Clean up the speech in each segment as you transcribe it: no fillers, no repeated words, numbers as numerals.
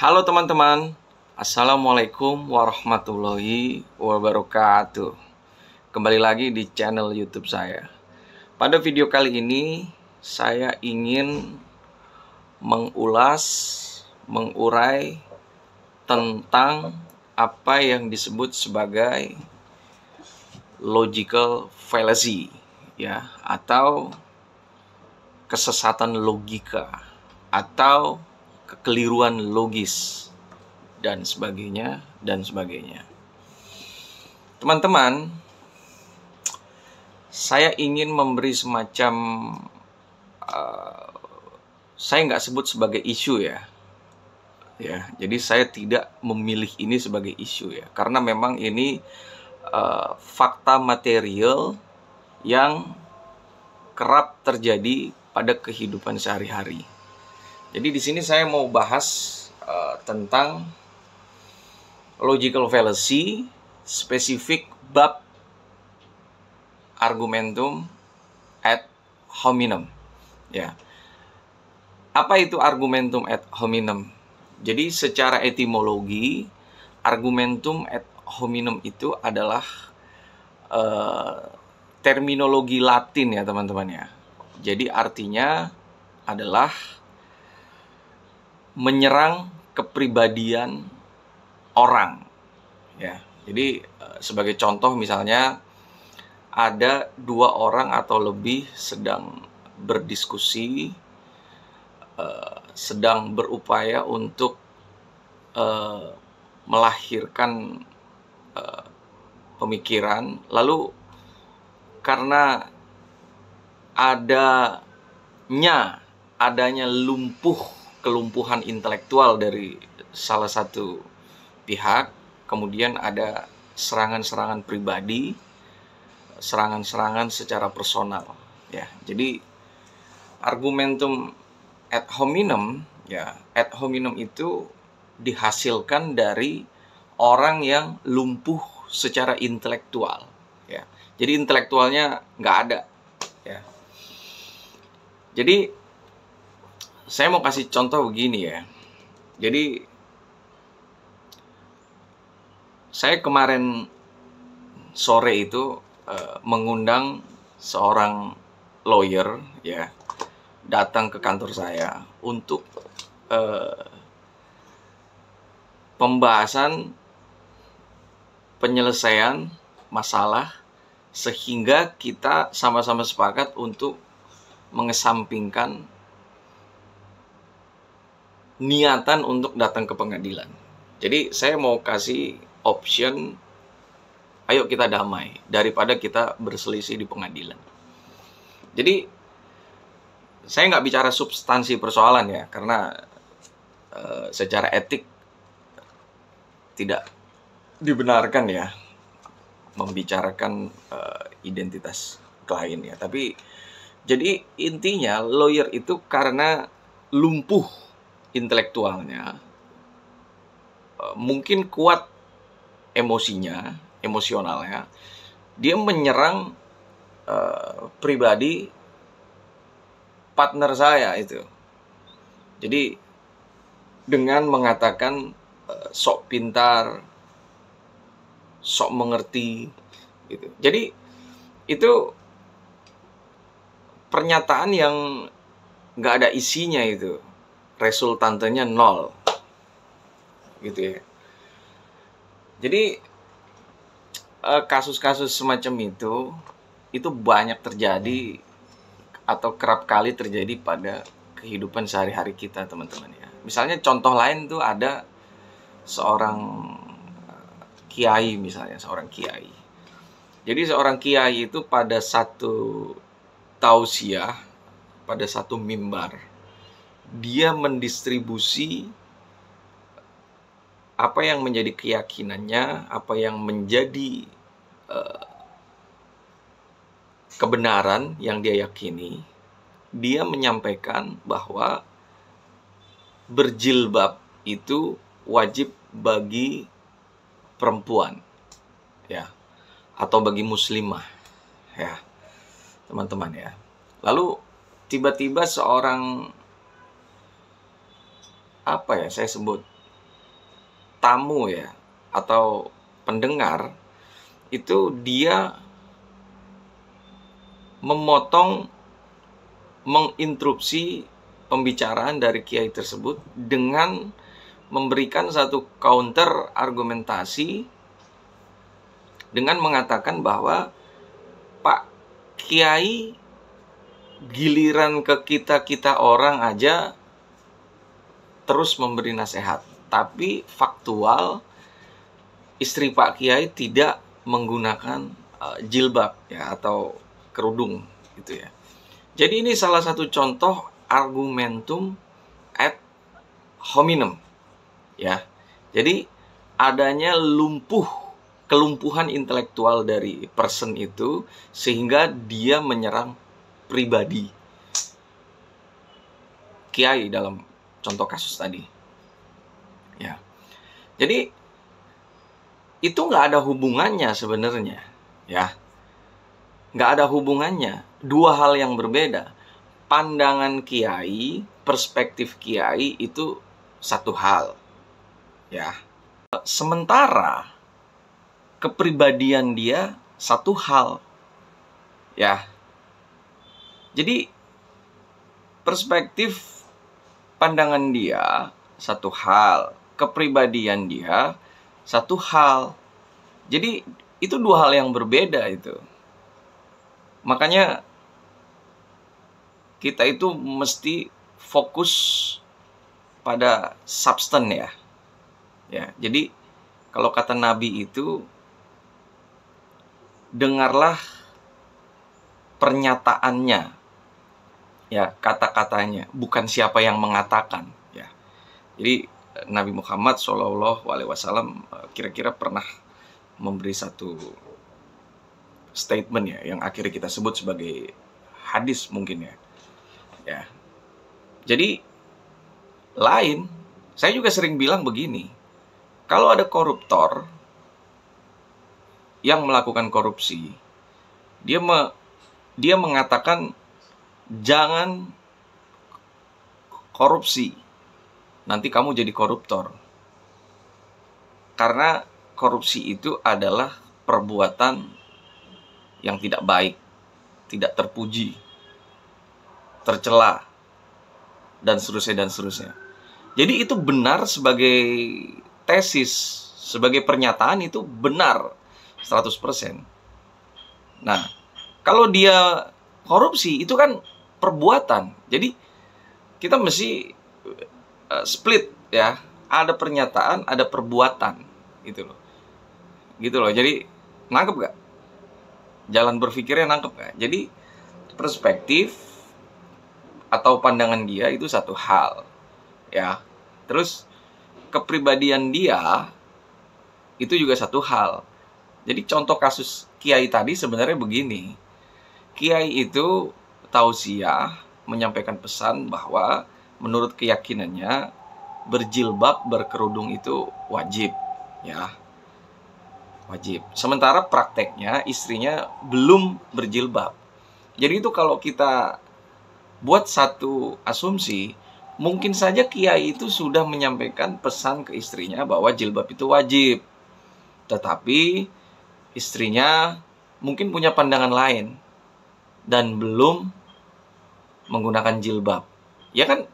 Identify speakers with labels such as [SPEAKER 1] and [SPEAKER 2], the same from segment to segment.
[SPEAKER 1] Halo teman-teman, Assalamualaikum warahmatullahi wabarakatuh. Kembali lagi di channel YouTube saya. Pada video kali ini, saya ingin mengurai tentang apa yang disebut sebagai logical fallacy, ya, atau kesesatan logika, atau kekeliruan logis, dan sebagainya. Teman-teman, saya ingin memberi semacam saya nggak sebut sebagai isu ya. Jadi saya tidak memilih ini sebagai isu ya, karena memang ini fakta material yang kerap terjadi pada kehidupan sehari-hari. Jadi di sini saya mau bahas tentang logical fallacy, spesifik bab argumentum ad hominem. Ya. Apa itu argumentum ad hominem? Jadi secara etimologi, argumentum ad hominem itu adalah terminologi Latin ya teman-teman ya. Jadi artinya adalah menyerang kepribadian orang ya. Jadi sebagai contoh misalnya ada dua orang atau lebih sedang berdiskusi, sedang berupaya untuk melahirkan pemikiran, lalu karena adanya kelumpuhan intelektual dari salah satu pihak, kemudian ada serangan-serangan pribadi, serangan-serangan secara personal ya. Jadi argumentum ad hominem ya, ad hominem itu dihasilkan dari orang yang lumpuh secara intelektual ya. Jadi intelektualnya nggak ada ya. Jadi saya mau kasih contoh begini ya. Jadi saya kemarin sore itu mengundang seorang lawyer ya datang ke kantor saya untuk pembahasan penyelesaian masalah, sehingga kita sama-sama sepakat untuk mengesampingkan niatan untuk datang ke pengadilan. Jadi saya mau kasih option, ayo kita damai daripada kita berselisih di pengadilan. Jadi saya nggak bicara substansi persoalan ya, karena secara etik tidak dibenarkan ya membicarakan identitas klien ya. Tapi jadi intinya lawyer itu karena lumpuh intelektualnya, mungkin kuat emosionalnya, dia menyerang pribadi partner saya itu. Jadi dengan mengatakan sok pintar, sok mengerti gitu. Jadi itu pernyataan yang nggak ada isinya, itu resultantenya 0 gitu ya. Jadi kasus-kasus semacam itu banyak terjadi atau kerap kali terjadi pada kehidupan sehari-hari kita teman-teman ya. Misalnya contoh lain tuh ada seorang kiai misalnya, seorang kiai. Jadi seorang kiai itu pada satu tausiah, pada satu mimbar, dia mendistribusi apa yang menjadi keyakinannya, apa yang menjadi kebenaran yang dia yakini. Dia menyampaikan bahwa berjilbab itu wajib bagi perempuan ya, atau bagi muslimah ya teman-teman ya. Lalu tiba-tiba seorang, apa ya saya sebut, tamu ya atau pendengar itu dia memotong, menginterupsi pembicaraan dari kiai tersebut dengan memberikan satu counter argumentasi dengan mengatakan bahwa Pak Kiai giliran ke kita orang aja terus memberi nasihat, tapi faktual istri Pak Kiai tidak menggunakan jilbab ya atau kerudung gitu ya. Jadi ini salah satu contoh argumentum ad hominem ya. Jadi adanya kelumpuhan intelektual dari person itu sehingga dia menyerang pribadi kiai dalam contoh kasus tadi ya. Jadi itu nggak ada hubungannya sebenarnya ya, nggak ada hubungannya, dua hal yang berbeda. Pandangan kiai, perspektif kiai itu satu hal ya, sementara kepribadian dia satu hal ya. Jadi perspektif pandangan dia satu hal, kepribadian dia satu hal. Jadi itu dua hal yang berbeda itu. Makanya kita itu mesti fokus pada substan ya. Ya, jadi kalau kata Nabi itu, dengarlah pernyataannya, ya, kata-katanya, bukan siapa yang mengatakan. Ya, jadi Nabi Muhammad SAW kira-kira pernah memberi satu statement ya, yang akhirnya kita sebut sebagai hadis mungkin ya. Ya, jadi lain, saya juga sering bilang begini, kalau ada koruptor yang melakukan korupsi, dia mengatakan jangan korupsi, nanti kamu jadi koruptor. Karena korupsi itu adalah perbuatan yang tidak baik, tidak terpuji, tercela, dan seterusnya. Jadi itu benar sebagai tesis, sebagai pernyataan itu benar 100%. Nah, kalau dia korupsi itu kan perbuatan. Jadi kita mesti split ya, ada pernyataan, ada perbuatan gitu loh. Gitu loh. Jadi nangkep gak? Jalan berpikirnya nangkep gak? Jadi perspektif atau pandangan dia itu satu hal ya. Terus kepribadian dia itu juga satu hal. Jadi contoh kasus kiai tadi sebenarnya begini. Kiai itu tausiah menyampaikan pesan bahwa menurut keyakinannya berjilbab, berkerudung itu wajib ya. Wajib. Sementara prakteknya istrinya belum berjilbab. Jadi itu kalau kita buat satu asumsi, mungkin saja kiai itu sudah menyampaikan pesan ke istrinya bahwa jilbab itu wajib. Tetapi istrinya mungkin punya pandangan lain dan belum menggunakan jilbab. Ya kan?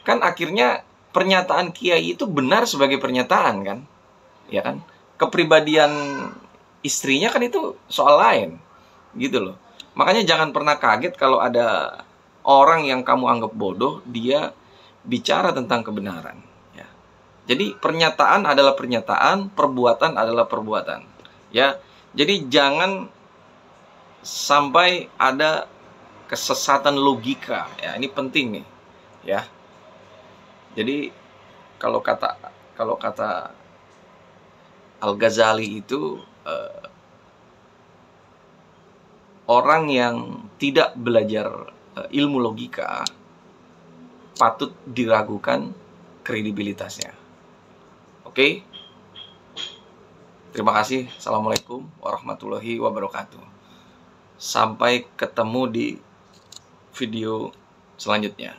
[SPEAKER 1] Kan akhirnya pernyataan kiai itu benar sebagai pernyataan kan? Ya kan? Kepribadian istrinya kan itu soal lain. Gitu loh. Makanya jangan pernah kaget kalau ada orang yang kamu anggap bodoh, dia bicara tentang kebenaran. Ya. Jadi pernyataan adalah pernyataan, perbuatan adalah perbuatan. Ya. Jadi jangan sampai ada kesesatan logika. Ya, ini penting nih. Ya. Jadi kalau kata Al-Ghazali itu orang yang tidak belajar ilmu logika patut diragukan kredibilitasnya. Oke? Terima kasih. Assalamualaikum warahmatullahi wabarakatuh. Sampai ketemu di video selanjutnya.